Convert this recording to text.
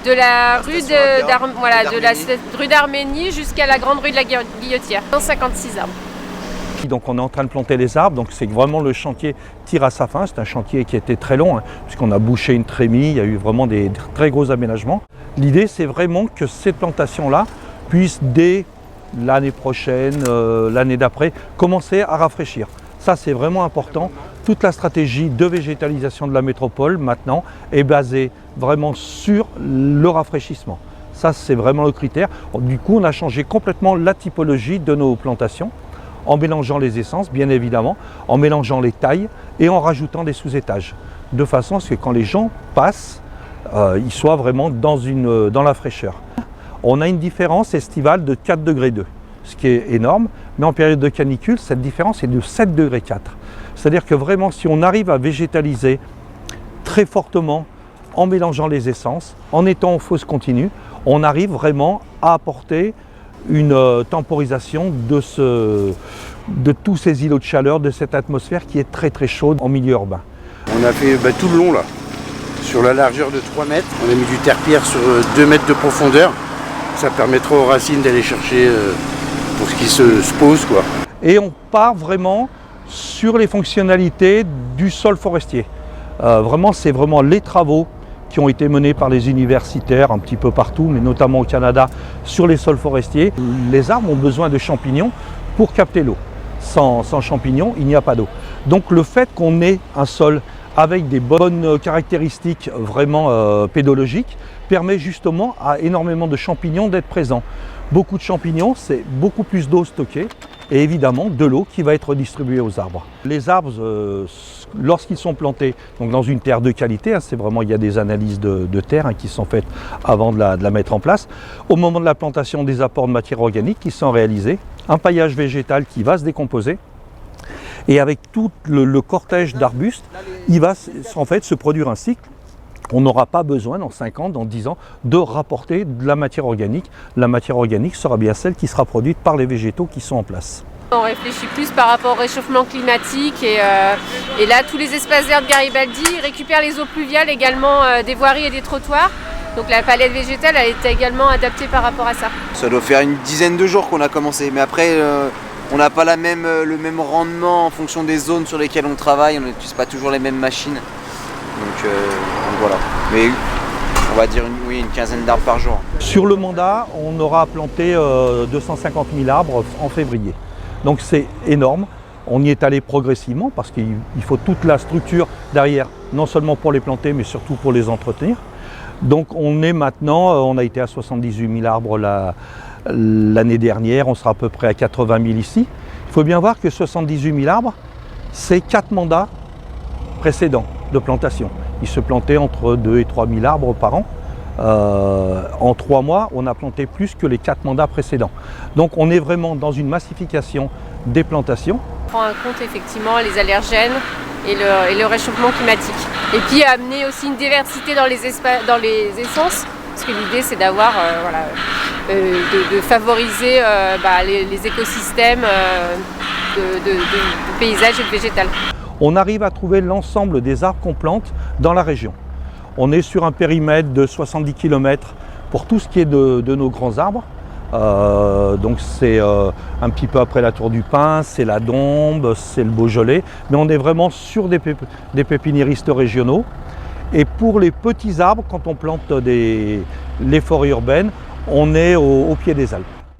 de la rue d'Arménie jusqu'à la grande rue de la Guillotière. 156 arbres. Donc on est en train de planter les arbres, donc c'est vraiment le chantier tire à sa fin. C'est un chantier qui a été très long, puisqu'on a bouché une trémie, il y a eu vraiment des très gros aménagements. L'idée c'est vraiment que cette plantation-là puisse dès l'année prochaine, l'année d'après, commencer à rafraîchir. Ça c'est vraiment important. Toute la stratégie de végétalisation de la métropole maintenant est basée vraiment sur le rafraîchissement. Ça c'est vraiment le critère. Du coup on a changé complètement la typologie de nos plantations, en mélangeant les essences, bien évidemment, en mélangeant les tailles et en rajoutant des sous-étages. De façon à ce que quand les gens passent, ils soient vraiment dans la fraîcheur. On a une différence estivale de 4,2 degrés, ce qui est énorme, mais en période de canicule, cette différence est de 7,4 degrés. C'est-à-dire que vraiment, si on arrive à végétaliser très fortement en mélangeant les essences, en étant en fosse continue, on arrive vraiment à apporter une temporisation de tous ces îlots de chaleur, de cette atmosphère qui est très très chaude en milieu urbain. On a fait tout le long là, sur la largeur de 3 mètres, on a mis du terre-pierre sur 2 mètres de profondeur. Ça permettra aux racines d'aller chercher pour ce qui se pose, quoi. Et on part vraiment sur les fonctionnalités du sol forestier. C'est vraiment les travaux qui ont été menés par les universitaires un petit peu partout, mais notamment au Canada, sur les sols forestiers. Les arbres ont besoin de champignons pour capter l'eau. Sans champignons, il n'y a pas d'eau. Donc le fait qu'on ait un sol avec des bonnes caractéristiques vraiment pédologiques permet justement à énormément de champignons d'être présents. Beaucoup de champignons, c'est beaucoup plus d'eau stockée et évidemment de l'eau qui va être distribuée aux arbres. Les arbres, lorsqu'ils sont plantés donc dans une terre de qualité, c'est vraiment, il y a des analyses de terre qui sont faites avant de la mettre en place. Au moment de la plantation, des apports de matière organique qui sont réalisés, un paillage végétal qui va se décomposer. Et avec tout le cortège d'arbustes, il va en fait se produire un cycle. On n'aura pas besoin dans 5 ans, dans 10 ans, de rapporter de la matière organique. La matière organique sera bien celle qui sera produite par les végétaux qui sont en place. On réfléchit plus par rapport au réchauffement climatique et là tous les espaces verts de Garibaldi récupèrent les eaux pluviales également des voiries et des trottoirs. Donc la palette végétale elle est également adaptée par rapport à ça. Ça doit faire une dizaine de jours qu'on a commencé, mais après on n'a pas le même rendement en fonction des zones sur lesquelles on travaille, on n'utilise pas toujours les mêmes machines. Donc voilà, mais on va dire une quinzaine d'arbres par jour. Sur le mandat, on aura planté 250 000 arbres en février. Donc c'est énorme. On y est allé progressivement parce qu'il faut toute la structure derrière, non seulement pour les planter, mais surtout pour les entretenir. Donc on a été à 78 000 arbres l'année dernière, on sera à peu près à 80 000 ici. Il faut bien voir que 78 000 arbres, c'est 4 mandats précédents de plantation. Ils se plantaient entre 2 et 3 000 arbres par an. En 3 mois, on a planté plus que les 4 mandats précédents. Donc on est vraiment dans une massification des plantations. On prend en compte effectivement les allergènes et le réchauffement climatique. Et puis amener aussi une diversité dans les essences, parce que l'idée c'est d'avoir de favoriser les écosystèmes de paysage et de végétal. On arrive à trouver l'ensemble des arbres qu'on plante dans la région. On est sur un périmètre de 70 km pour tout ce qui est de nos grands arbres. Donc c'est un petit peu après la Tour du Pin, c'est la Dombe, c'est le Beaujolais. Mais on est vraiment sur des pépiniéristes régionaux. Et pour les petits arbres, quand on plante les forêts urbaines, on est au pied des Alpes.